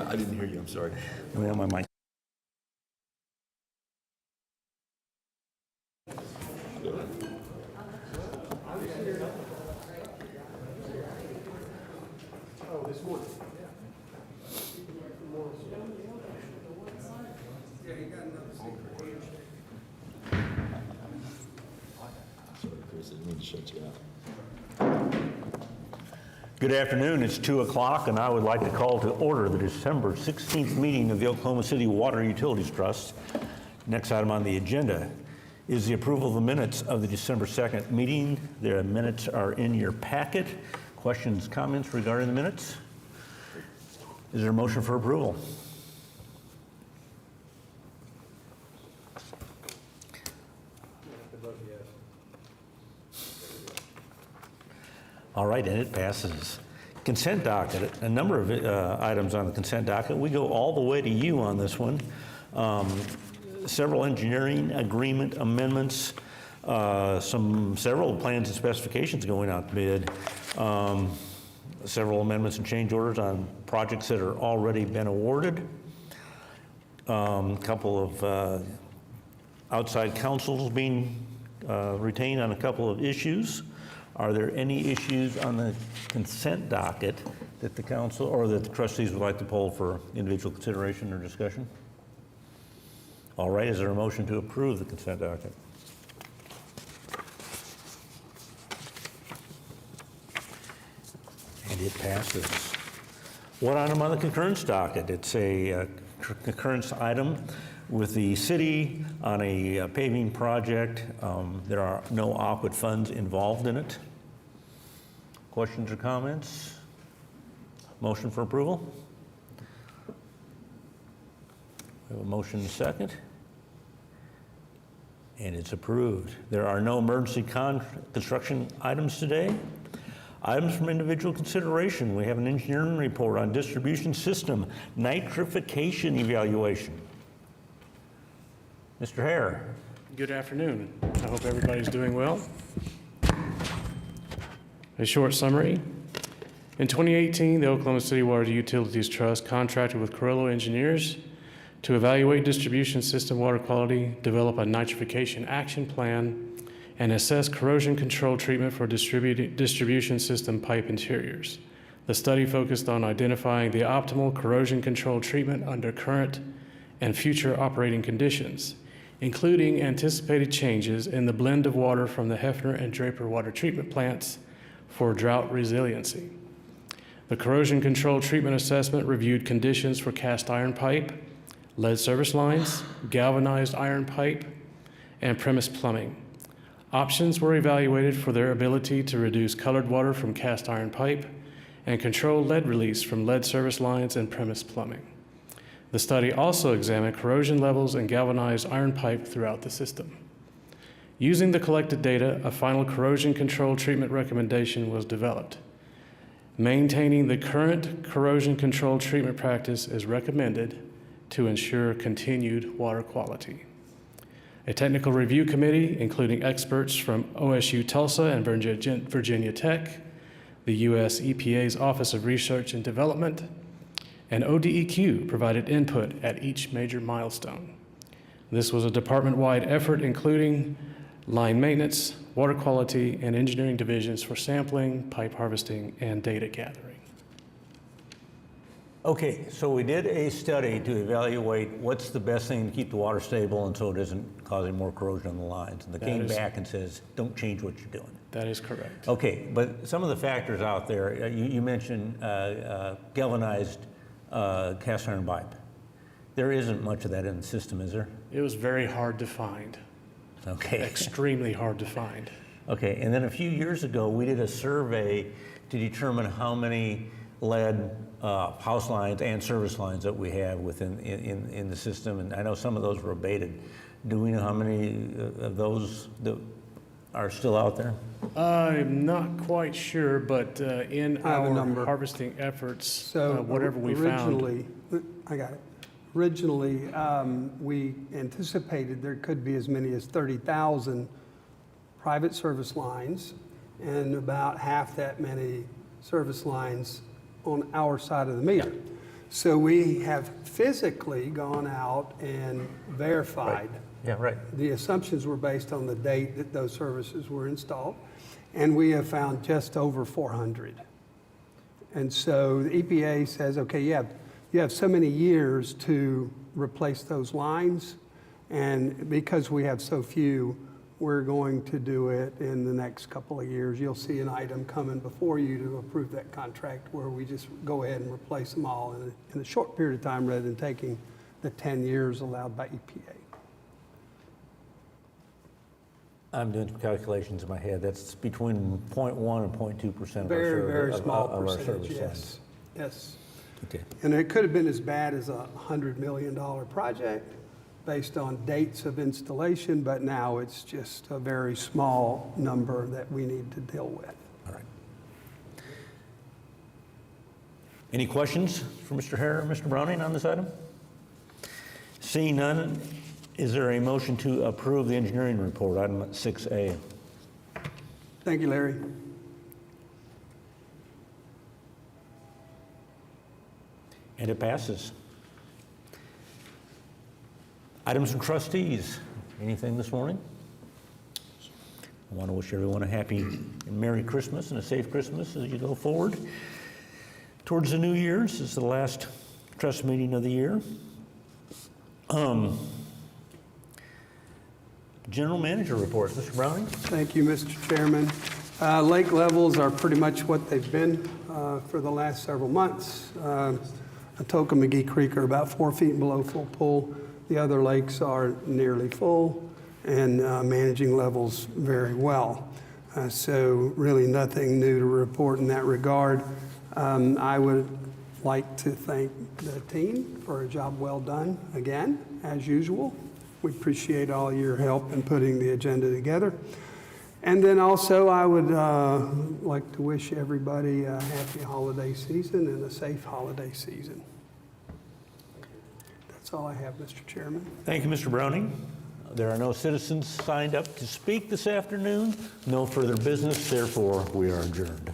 I didn't hear you, I'm sorry. Let me have my mic. Sorry, Chris, I didn't mean to shut you out. Good afternoon, it's 2 o'clock, and I would like to call to order the December 16th meeting of the Oklahoma City Water Utilities Trust. Next item on the agenda is the approval of the minutes of the December 2nd meeting. The minutes are in your packet. Questions, comments regarding the minutes? Is there a motion for approval? All right, and it passes. Consent docket, a number of items on the consent docket. We go all the way to you on this one. Several engineering agreement amendments, several plans and specifications going out to bid, several amendments and change orders on projects that are already been awarded, a couple of outside counsels being retained on a couple of issues. Are there any issues on the consent docket that the council or that the trustees would like to poll for individual consideration or discussion? All right, is there a motion to approve the consent docket? And it passes. One item on the concurrence docket. It's a concurrence item with the city on a paving project. There are no AQUIT funds involved in it. Questions or comments? Motion for approval? We have a motion and a second. And it's approved. There are no emergency construction items today. Items from individual consideration. We have an engineering report on distribution system nitrification evaluation. Mr. Hare. Good afternoon. I hope everybody's doing well. A short summary. In 2018, the Oklahoma City Water Utilities Trust contracted with Carollo Engineers to evaluate distribution system water quality, develop a nitrification action plan, and assess corrosion control treatment for distribution system pipe interiors. The study focused on identifying the optimal corrosion control treatment under current and future operating conditions, including anticipated changes in the blend of water from the Hefner and Draper water treatment plants for drought resiliency. The corrosion control treatment assessment reviewed conditions for cast iron pipe, lead service lines, galvanized iron pipe, and premise plumbing. Options were evaluated for their ability to reduce colored water from cast iron pipe and control lead release from lead service lines and premise plumbing. The study also examined corrosion levels in galvanized iron pipe throughout the system. Using the collected data, a final corrosion control treatment recommendation was developed. Maintaining the current corrosion control treatment practice is recommended to ensure continued water quality. A technical review committee, including experts from OSU Tulsa and Virginia Tech, the U.S. EPA's Office of Research and Development, and ODEQ provided input at each major milestone. This was a department-wide effort including line maintenance, water quality, and engineering divisions for sampling, pipe harvesting, and data gathering. Okay, so we did a study to evaluate what's the best thing to keep the water stable and so it isn't causing more corrosion on the lines. And they came back and says, don't change what you're doing. That is correct. Okay, but some of the factors out there, you mentioned galvanized cast iron pipe. There isn't much of that in the system, is there? It was very hard to find. Okay. Extremely hard to find. Okay, and then a few years ago, we did a survey to determine how many lead house lines and service lines that we have within in the system, and I know some of those were abated. Do we know how many of those that are still out there? I'm not quite sure, but in our harvesting efforts, whatever we found. I got it. Originally, we anticipated there could be as many as 30,000 private service lines and about half that many service lines on our side of the meter. So we have physically gone out and verified. Yeah, right. The assumptions were based on the date that those services were installed, and we have found just over 400. And so the EPA says, okay, you have so many years to replace those lines, and because we have so few, we're going to do it in the next couple of years. You'll see an item coming before you to approve that contract where we just go ahead and replace them all in a short period of time rather than taking the 10 years allowed by EPA. I'm doing calculations in my head. That's between 0.1 and 0.2% of our Very, very small of our percentage, service yes. lines. Yes. Okay. And it could have been as bad as a $100 million project based on dates of installation, but now it's just a very small number that we need to deal with. All right. Any questions for Mr. Hare or Mr. Browning on this item? Seeing none, is there a motion to approve the engineering report, item 6A? Thank you, Larry. And it passes. Items from trustees. Anything this morning? I want to wish everyone a happy and Merry Christmas and a safe Christmas as you go forward towards the new year. This is the last trust meeting of the year. General manager reports. Mr. Browning? Thank you, Mr. Chairman. Lake levels are pretty much what they've been for the last several months. Atoka McGee Creek are about 4 feet below full pull. The other lakes are nearly full and managing levels very well. So really nothing new to report in that regard. I would like to thank the team for a job well done again, as usual. We appreciate all your help in putting the agenda together. And then also I would like to wish everybody a happy holiday season and a safe holiday season. That's all I have, Mr. Chairman. Thank you, Mr. Browning. There are no citizens signed up to speak this afternoon. No further business, therefore we are adjourned.